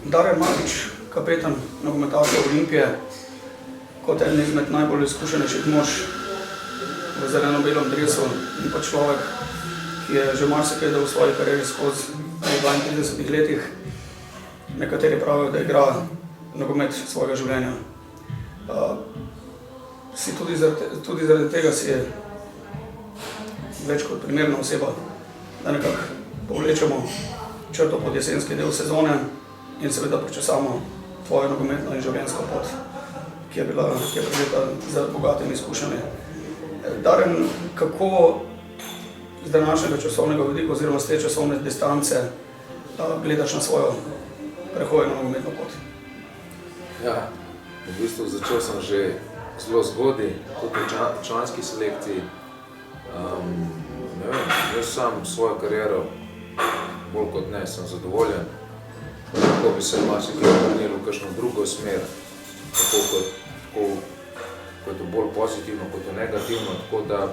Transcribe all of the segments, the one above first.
Darjan Matić, kapetan nogometašev Olimpije, kot eden izmed najbolj izkušenejših mož v zeleno-belem dresu in pa človek, ki je že marsikaj dal v svoji karieri skozi 32 letih. Nekateri pravijo, da igra nogomet svojega življenja. Tudi zaradi tega si je več kot primerna oseba, da nekako povlečemo črto pod jesenski del sezone in seveda počasamo tvojo nogometno in življenjsko pot, ki je bila prežeta z bogatimi izkušnjami. Darjan, kako z današnjega časovnega vidika oziroma z te časovne distance gledaš na svojo prehojeno nogometno pot? Ja, v bistvu začel sem že zelo zgodaj, tudi v članski selekciji. Ne vem, jaz sam svojo kariero bolj kot ne sem zadovoljen. Tako bi se marsikaj obrnil v kakšno drugo smer, tako kot je bolj pozitivno, kot je negativno, tako da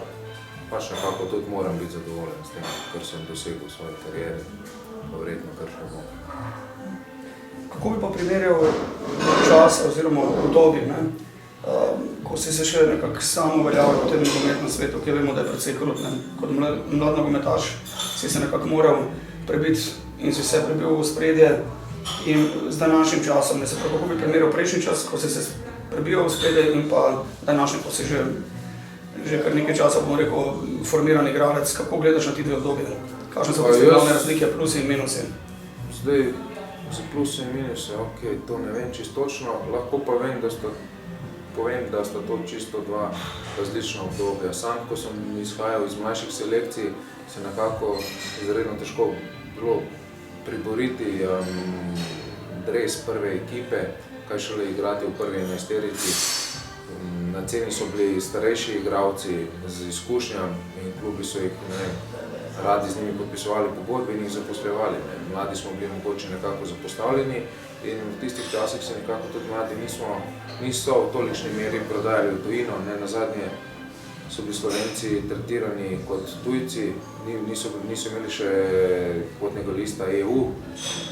pač nekako tudi moram biti zadovoljen s tem, kar sem dosegel v svoji karieri, pa verjetno kar še bom. Kako bi pa primerjal čase oziroma obdobje, ko si se še nekako sam uveljavljal v tem nogometnem svetu, ki vemo, da je precej krut. Kot mlad nogometaš si se nekako moral prebiti in si se prebil v ospredje in z današnjim časom. Kako bi primerjal prejšnji čas, ko si se prebijal v ospredje in pa današnji, ko si že kar nekaj časa, bomo rekel, formiran igralec. Kako gledaš na ti dve obdobje? Kakšne so tiste glavne razlike, plusi in minusi? Zdaj, za plusi in minusi, to ne vem čisto točno, lahko pa povem, da sta to čisto dva različna obdobja. Sam, ko sem izhajal iz mlajših selekcij, se nekako izredno težko bilo priboriti dres prve ekipe, kaj šele igrati v prvi enajsterici. Na ceni so bili starejši igralci z izkušnjami in klubi so jih radi z njimi podpisovali pogodbe in jih zaposlevali. Mladi smo bili mogoče nekako zapostavljeni in v tistih časih se nekako tudi mladi niso v tolikšni meri prodajali v tujino. Nazadnje so bili Slovenci tretirani kot tujci, niso imeli še potnega lista EU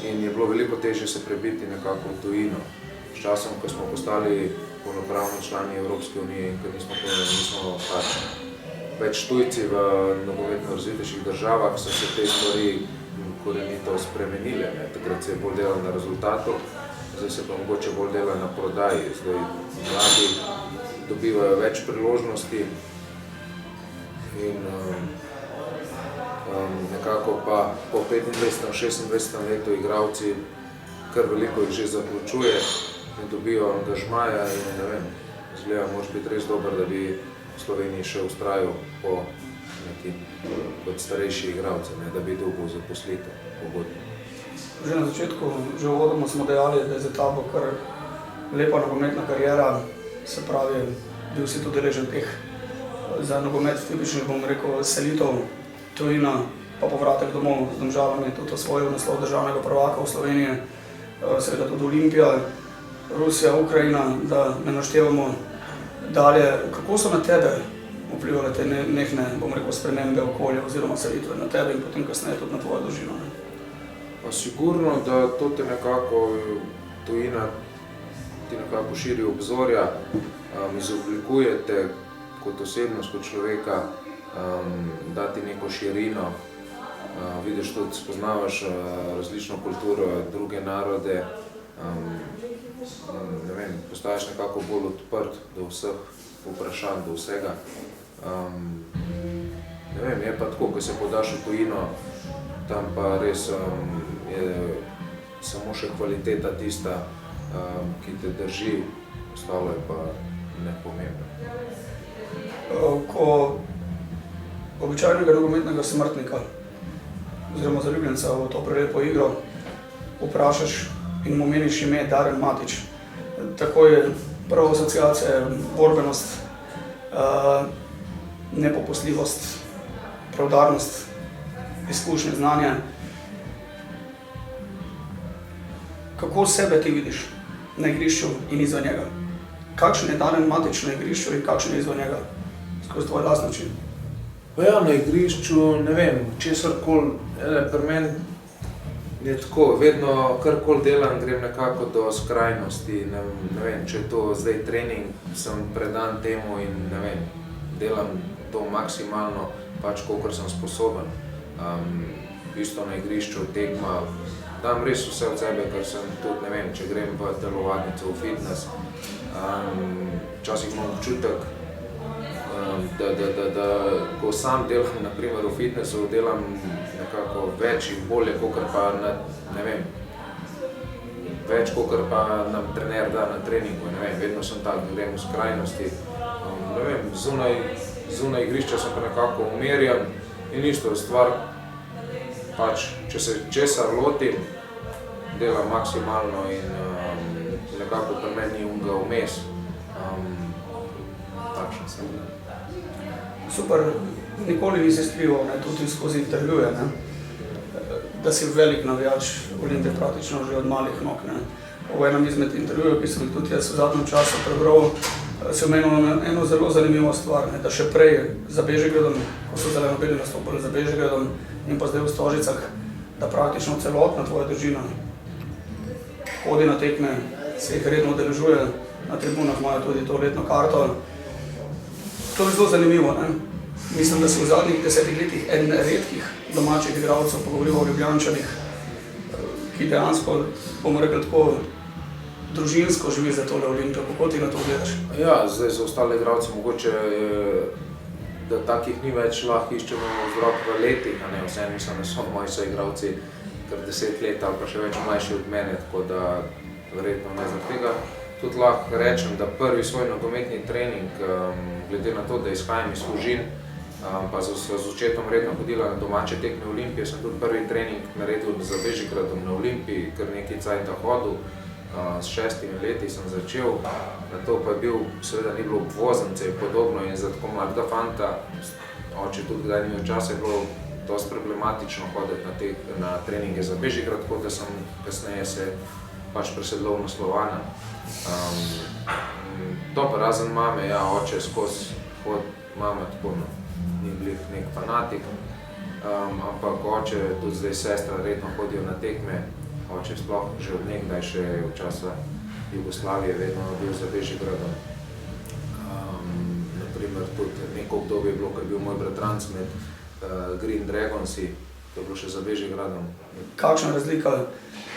in je bilo veliko težje se prebiti nekako v tujino. S časom, ko smo postali polnopravni člani Evropske unije in ko nismo več tujci v nogometno razvitejših državah, so se te stvari korenito spremenile. Takrat se je bolj delalo na rezultatu, zdaj se pa mogoče bolj dela na prodaji. Zdaj mladi dobivajo več priložnosti in nekako pa po 25-26 letu igralci kar veliko jih že zaključuje in dobijo angažmaja in ne vem, izgleda, moraš biti res dober, da bi v Sloveniji še vztrajal po neki kot starejši igralci, da bi dobil zaposlitev pogodbo. Že na začetku, že uvodoma smo dejali, da je za tabo kar lepa nogometna kariera, se pravi, bil si tudi deležen teh za nogomet tipičnih, bom rekel, selitev, tujina, pa povratek domov z Domžalami, tudi osvojil naslov državnega prvaka v Sloveniji, seveda tudi Olimpija, Rusija, Ukrajina, da ne naštevamo dalje. Kako so na tebe vplivale te nehne, bom rekel, spremembe okolja oziroma selitve na tebe in potem kasneje tudi na tvojo družino? Sigurno, da to te nekako tujina ti nekako širi obzorja, izoblikuje te kot osebnost, kot človeka, da ti neko širino, vidiš tudi, spoznavaš različno kulturo, druge narode, ne vem, postaješ nekako bolj odprt do vseh vprašanj, do vsega. Ne vem, je pa tako, ko se podaš v tujino, tam pa res je samo še kvaliteta tista, ki te drži, ostalo je pa nepomembno. Ko običajnega nogometnega smrtnika oziroma zaljubljenca v to prelepo igro vprašaš in mu omeniš ime Darjan Matić, tako je prva asociacija borbenost, nepopustljivost, preudarnost, izkušnje, znanje. Kako sebe ti vidiš na igrišču in izven njega? Kakšen je Darjan Matić na igrišču in kakšen je izven njega, skozi tvoj lastni način? Ja, na igrišču, ne vem, česarkoli, pri meni Je tako, vedno karkoli delam, grem nekako do skrajnosti, ne vem, če je to zdaj trening, sem predan temu in ne vem, delam to maksimalno, pač kolikor sem sposoben. Isto na igrišču, tekma, dam res vse od sebe, ker sem tudi, ne vem, če grem v telovadnico, v fitness, včasih imam občutek, da ko sam delam, na primer v fitnessu, delam nekako več in bolje, kakor pa ne vem, več, kakor pa nam trener da na treningu, ne vem, vedno sem tak, da grem v skrajnosti, ne vem, zunaj igrišča sem pa nekako umerjan in isto stvar, pač, če se česar lotim, delam maksimalno in nekako pri meni ni unga vmes, takšen sem. Super, nikoli nisi skrival, tudi skozi intervjuje, da si velik navijač Olimpije praktično že od malih nog. V enem izmed intervjujev, ki sem jih tudi jaz v zadnjem času prebral, si omenil eno zelo zanimivo stvar, da še prej za Bežigradom, ko so zelenobeli nastopili za Bežigradom in pa zdaj v Stožicah, da praktično celotna tvoja družina hodi na tekme, se jih redno udeležuje, na tribunah imajo tudi to letno karto. To je zelo zanimivo, ne? Mislim, da si v zadnjih 10 letih eden redkih domačih igralcev pogovoril o Ljubljančanih, ki dejansko, bomo rekli tako, družinsko živi za tole Olimpijo. Kako ti na to gledaš? Ja, zdaj za ostale igralce mogoče, da takih ni več, lahko iščemo vzrok v letih, a ne, vseeno mislim, da so moji soigralci kar 10 let ali pa še več mlajši od mene, tako da verjetno ne zaradi tega. Tudi lahko rečem, da prvi svoj nogometni trening, glede na to, da izhajam iz Fužin, pa z očetom redno hodila na domače tekme Olimpije, sem tudi prvi trening naredil za Bežigradom na Olimpiji, kar nekaj cajta hodil. S 6 leti sem začel, na to pa je bil, seveda ni bilo obvoznice in podobno in za tako mladega fanta, oče tudi kdaj ni imel časa, je bilo dosti problematično hoditi na treninge za Bežigrad, tako da sem kasneje se pač presedlal na Slovana. To pa razen mame, ja, oče skozi hod, mama tako ni bil nek fanatik, ampak oče, tudi zdaj sestra redno hodijo na tekme, oče sploh že od nekdaj, še v časa Jugoslavije vedno bil za Bežigradom. Naprimer tudi neko obdobje je bilo, ko je bil moj bratranc med Green Dragonsi, to je bilo še za Bežigradom. Kakšna razlika,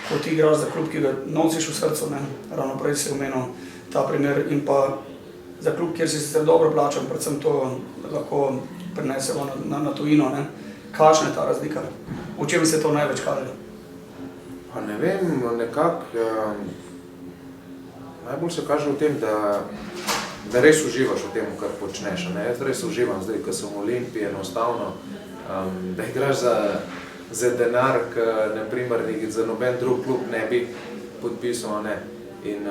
ko ti igraš za klub, ki ga nosiš v srcu, ne? Ravno prej si omenil ta primer, in pa za klub, kjer si sicer dobro plačan, predvsem to lahko prinesemo na tujino, ne? Kakšna je ta razlika? V čem se to največ kaže? Pa ne vem, nekako, najbolj se kaže v tem, da res uživaš v tem, kar počneš, ne? Jaz res uživam zdaj, ko sem v Olimpiji, enostavno, da igraš za denar, naprimer, za noben drug klub ne bi podpisal, ne. In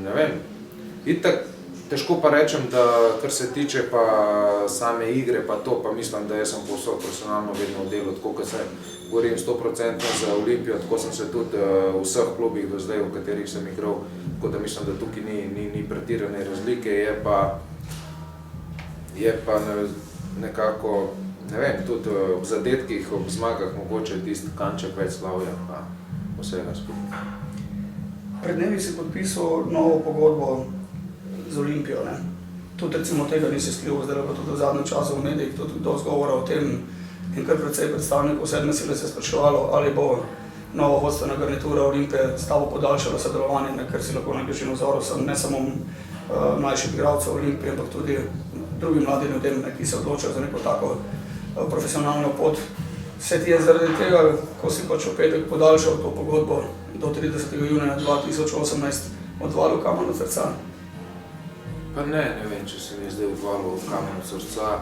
ne vem, itak težko pa rečem, da kar se tiče pa same igre pa to, pa mislim, da jaz sem povsod profesionalno vedno delal, tako kot se govorim 100% za Olimpijo, tako sem se tudi v vseh klubih do zdaj, v katerih sem igral, tako da mislim, da tukaj ni pretirane razlike, je pa nekako, ne vem, tudi ob zadetkih, ob zmagah mogoče tisti kanček več slavja, pa vsega skupaj. Pred dnevi si podpisal novo pogodbo z Olimpijo, ne? Tudi recimo tega nisi skrival, zdaj pa tudi v zadnjem času v medijih, tudi dosti govora o tem in kar precej predstavnikov sedme sile se je spraševalo, ali bo novo vodstvena garnitura Olimpije s tabo podaljšala sodelovanje, ne? Ker si lahko nekaj vzoru sem ne samo mlajših igralcev Olimpije, ampak tudi drugim mladim ljudem, ki se odločajo za neko tako profesionalno pot. Se ti je zaradi tega, ko si pač v petek podaljšal to pogodbo do 30. junija 2018, odvalil kamen od srca? Pa ne vem, če se mi je zdaj odvalil kamen od srca.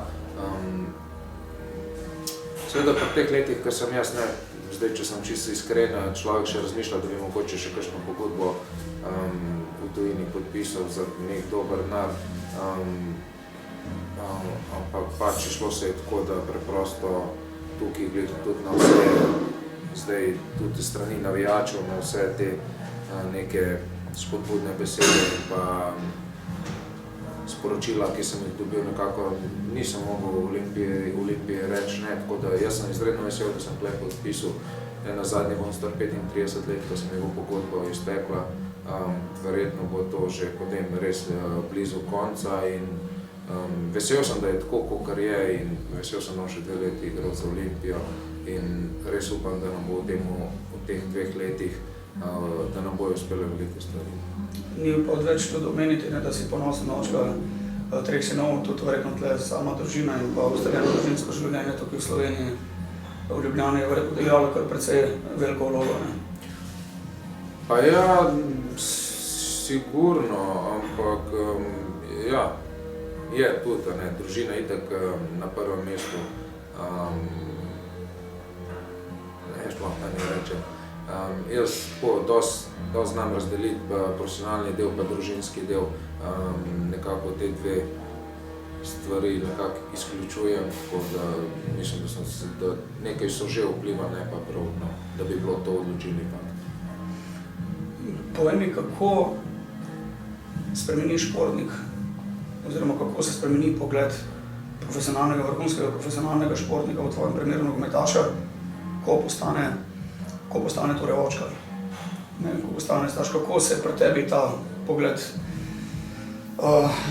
Seveda pri teh letih, ker sem jaz, zdaj, če sem čisto iskren, človek še razmišlja, da bi mogoče še kakšno pogodbo v tujini podpisal za nek dober denar. Ampak pač šlo se je tako, da preprosto tukaj gledam tudi na vse, zdaj tudi strani navijačev, na vse te neke spodbudne besede in pa sporočila, ki sem jih dobil, nekako nisem mogel v Olimpiji reči ne, tako da jaz sem izredno vesel, da sem tukaj podpisal nazadnje bom star 35 let, ko se mi bo pogodba iztekla. Verjetno bo to že potem res blizu konca in vesel sem, da je tako, kakor je in vesel sem, da bom še 2 leti igral za Olimpijo in res upam, da nam bo v teh 2 letih, da nam bojo uspele velike stvari. Ni pa odveč tudi omeniti, da si ponosen očka 3 sinov, tudi verjetno tle sama družina in pa ustaljeno družinsko življenje tukaj v Sloveniji, v Ljubljani je verjetno igralo kar precej veliko vlogo. Pa ja, sigurno, ampak ja, je tudi, družina itak na prvem mestu. Sploh da ne rečem. Jaz dosti znam razdeliti profesionalni del pa družinski del. Nekako te 2 stvari nekako izključujem, tako da mislim, da nekaj so že vplivali, ne pa prav, da bi bilo to odločilni fakt. Povej mi, kako spremeni športnik, oziroma kako se spremeni pogled profesionalnega, vrhunskega profesionalnega športnika, v tvojem primeru nogometaša, ko postane torej očka. Ko postane starš, kako se pri tebi ta pogled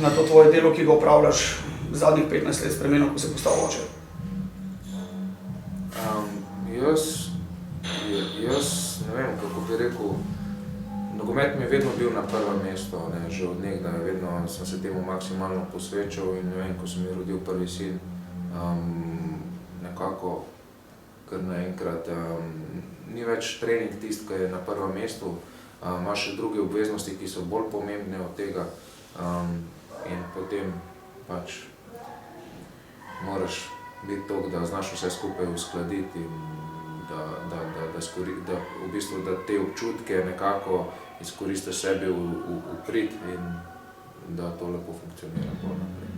na to tvoje delo, ki ga opravljaš zadnjih 15 let spremenil, ko si postal oče? Jaz ne vem, kako bi rekel, nogomet mi je vedno bil na prvem mestu, že od nekdaj, vedno sem se temu maksimalno posvečal in ne vem, ko sem mi rodil prvi sin, nekako kar naenkrat ni več trening tisti, ki je na prvem mestu, imaš še druge obveznosti, ki so bolj pomembne od tega in potem pač moraš biti toliko, da znaš vse skupaj uskladiti in da v bistvu da te občutke nekako izkoristiš sebi v prid in da to lepo funkcionira bolj naprej.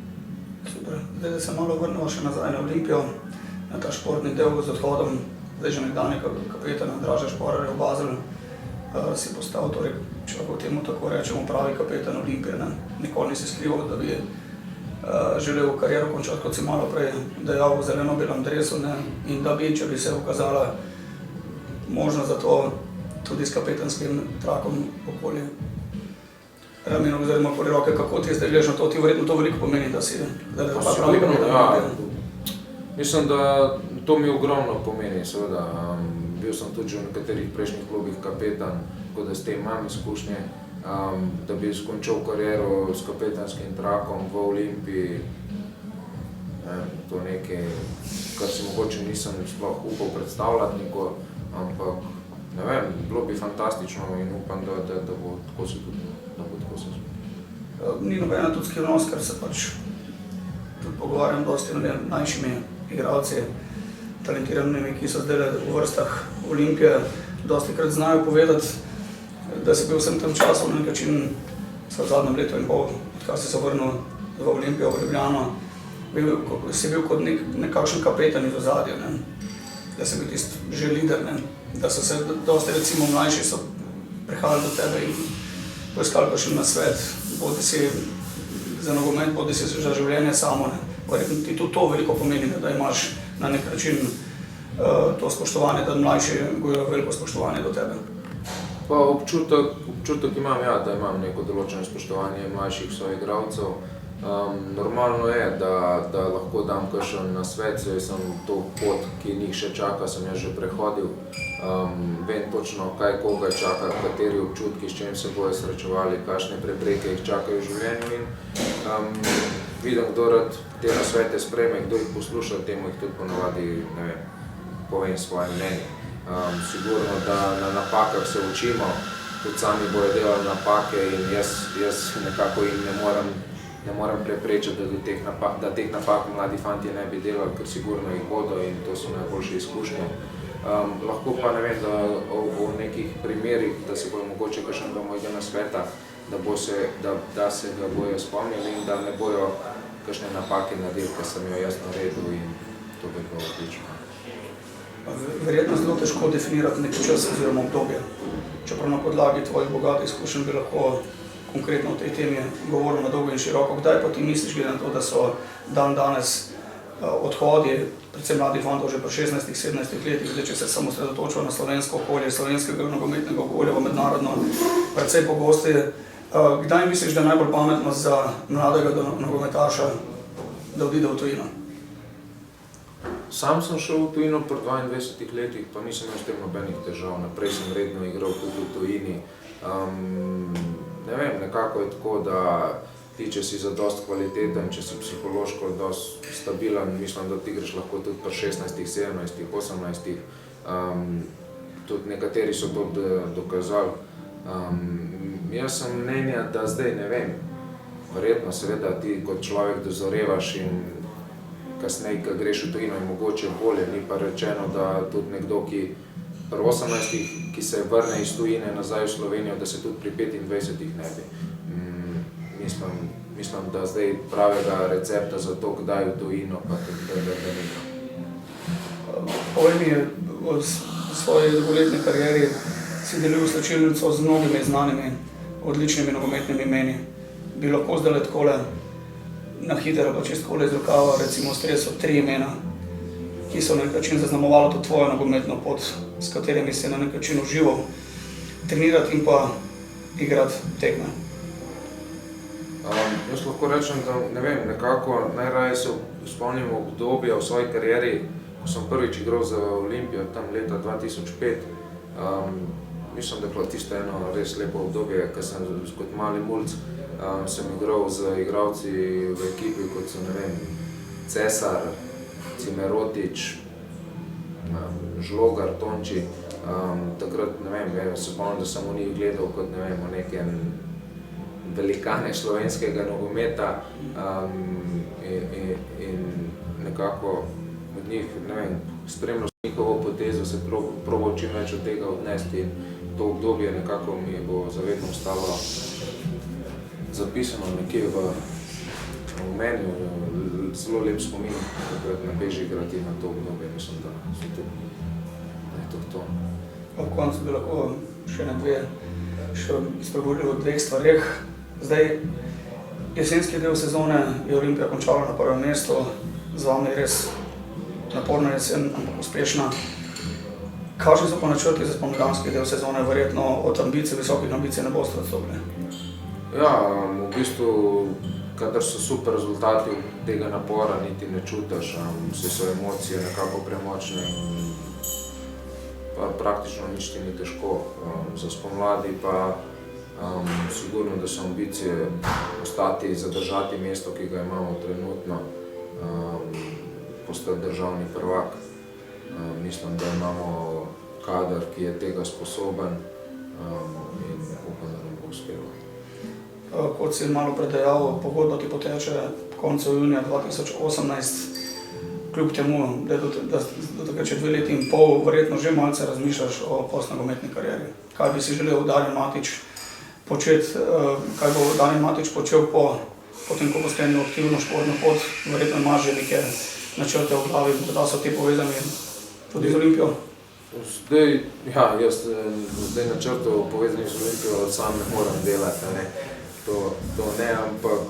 Super. Zdaj, da se malo vrnemo še nazaj na Olimpijo, na ta športni del z odhodom, zdaj že nekdanjega kapetana Draža Šporarja v Basel, si postal, torej, če lahko temu tako rečemo, pravi kapetan Olimpije. Nikoli nisi skrival, da bi želel kariero končati, kot si malo prej dejal, v zeleno-belem dresu in da bi, če bi se ukazala možnost za to, tudi s kapetanskim trakom okoli ramenov oziroma okoli roke. Kako ti zdaj gledaš na to? Ti verjetno to veliko pomeni, da si pravi kapetan Olimpije. Mislim, da to mi ogromno pomeni, seveda. Bil sem tudi že v nekaterih prejšnjih klubih kapetan, tako da s tem imam izkušnje. Da bi skončal kariero s kapetanskim trakom v Olimpiji, to nekaj, kar si mogoče nisem sploh upal predstavljati nikoli, ampak ne vem, bilo bi fantastično in upam, da bo tako se tudi Ni nobena tudi skrivnost, ker se pač tudi pogovarjam dosti najmlajšimi igralci, talentiranimi, ki so zdaj v vrstah Olimpije, dostikrat znajo povedati, da si bil vsem tem času na nek način, v zadnjem letu in pol, odkar si se vrnil v Olimpijo, v Ljubljano, si bil kot nekakšen kapetan iz ozadja, da si bil tisti že lider, da so se dosti recimo mlajši so prihajali do tebe in poiskali pa še na svet, bodi si za nogomet, bodi si za življenje samo. Verjetno ti tudi to veliko pomeni, da imaš na nek način to spoštovanje, da mlajši gojijo veliko spoštovanje do tebe. Pa občutek imam, ja, da imam neko določeno spoštovanje mlajših soigralcev. Normalno je, da lahko dam kakšen nasvet, saj sem to pot, ki njih še čaka, sem jaz že prehodil. Vem točno, kaj koga čaka, kateri občutki, s čim se bojo srečevali, kakšne prepreke jih čakajo v življenju in vidim, kdo rad te nasvete sprejme, kdo jih posluša, temu jih tudi ponavadi, ne vem, povem svoje mnenje. Sigurno, da na napakah se učimo, tudi sami bojo delali napake in jaz nekako jim ne morem preprečiti, da teh napak mladi fantje ne bi delali, ker sigurno jih bodo in to so najboljše izkušnje. Lahko pa ne vem, da v nekih primerih, da se bojo mogoče kakšnega mojega nasveta, da se ga bojo spomnili in da ne bojo kakšne napake naredili, ker sem jo jaz naredil in to bi bilo odlično. Verjetno zelo težko definirati neki čas oziroma obdobje. Čeprav na podlagi tvojih bogatih izkušenj bi lahko konkretno o tej temi govoril na dolgo in široko. Kdaj pa ti misliš, glede na to, da so dan danes odhodi, predvsem mladih fantov že po 16-17 letih, zdaj, če se samo osredotočajo na slovensko okolje, slovenskega nogometnega okolja, v mednarodno, precej pogosti. Kdaj misliš, da je najbolj pametno za mladega nogometaša, da odide v tujino? Sam sem šel v tujino pri 22 letih, pa nisem imel s tem nobenih težav. Naprej sem redno igral tudi v tujini. Ne vem, nekako je tako, da ti, če si za dost kvaliteten, če si psihološko dost stabilen, mislim, da ti greš lahko tudi pri 16, 17, 18. Tudi nekateri so to dokazali. Jaz sem mnenja, da zdaj ne vem. Verjetno seveda ti kot človek dozorevaš in kasneje, ko greš v tujino, je mogoče bolje. Ni pa rečeno, da tudi nekdo, ki pri 18, ki se vrne iz tujine nazaj v Slovenijo, da se tudi pri 25 ne bi. Mislim, da zdaj pravega recepta za to, kdaj v tujino, pa tudi da ni. Povej mi, v svoji dolgoletni karieri si delil slačilnico z mnogimi znanimi, odličnimi nogometnimi imeni. Bi lahko zdaj takole na hitro, pa čist takole iz rokava, recimo stresel 3 imena, ki so na nek način zaznamovali to tvojo nogometno pot, s katerimi si na nek način užival trenirati in pa igrati tekme. Jaz lahko rečem, da ne vem, nekako najraje se spomnim obdobja v svoji karieri, ko sem prvič igral za Olimpijo, tam leta 2005. Mislim, da je bilo tisto eno res lepo obdobje, ko sem kot mali mulc sem igral z igralci v ekipi, kot so, ne vem, Cesar, Cimerotič, Žlogar, Tonči. Takrat, ne vem, se spomnim, da sem v njih gledal kot, ne vem, neke velikane slovenskega nogometa in nekako od njih, ne vem, spremljal njihovo potezo, se probal čim več od tega odnesti in to obdobje nekako mi bo zavedno ostalo zapisano nekje v meni, zelo lep spomin, takrat na Bežigrad in na to obdobje, mislim, da je to. Ob koncu bi lahko še spregovorili o 2 stvareh. Zdaj, jesenski del sezone je Olimpija končala na prvem mestu, z vami res naporna jesen, ampak uspešna. Kakšni so pa načrti za spomladanski del sezone? Verjetno od ambicij, visokih ambicij ne boste odstopili. Ja, v bistvu, kadar so super rezultati, tega napora niti ne čutiš, vse so emocije nekako premočne in praktično nič ti ni težko. Za spomladi pa sigurno, da so ambicije ostati, zadržati mesto, ki ga imamo trenutno, postati državni prvak. Mislim, da imamo kader, ki je tega sposoben in upam, da nam bo uspelo. Kot si malo predajal, pogodba ti poteče koncu junija 2018. Kljub temu, da takrat še 2 leti in pol, verjetno že malce razmišljaš o postnogometni karieri. Kaj bi si želel Darjan Matić početi, kaj bo Darjan Matić počel potem, ko bo sklenil aktivno športno pot? Verjetno imaš že neke načrte v glavi, da so ti povezani tudi z Olimpijo? Jaz zdaj načrtov povezanih z Olimpijo sam ne moram delati, to ne, ampak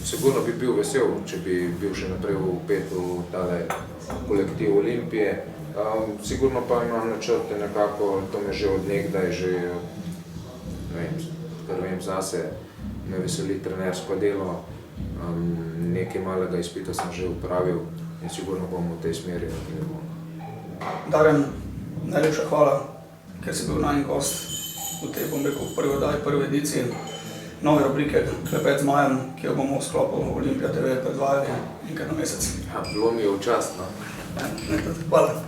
sigurno bi bil vesel, če bi bil še naprej vpet v tale kolektiv Olimpije. Sigurno pa imam načrte nekako, to me že od nekdaj, kar vem zase, me veseli trenersko delo, nekaj malega izpita sem že upravil in sigurno bom v tej smeri nadaljeval. Darjan, najlepša hvala, ker si bil najin gost v tej, bom rekel, prvi oddaji, prvi ediciji nove rubrike Klepet z Majem, ki jo bomo v sklopu Olimpija TV predvajali enkrat na mesec. Bilo mi je v čast, no. Hvala.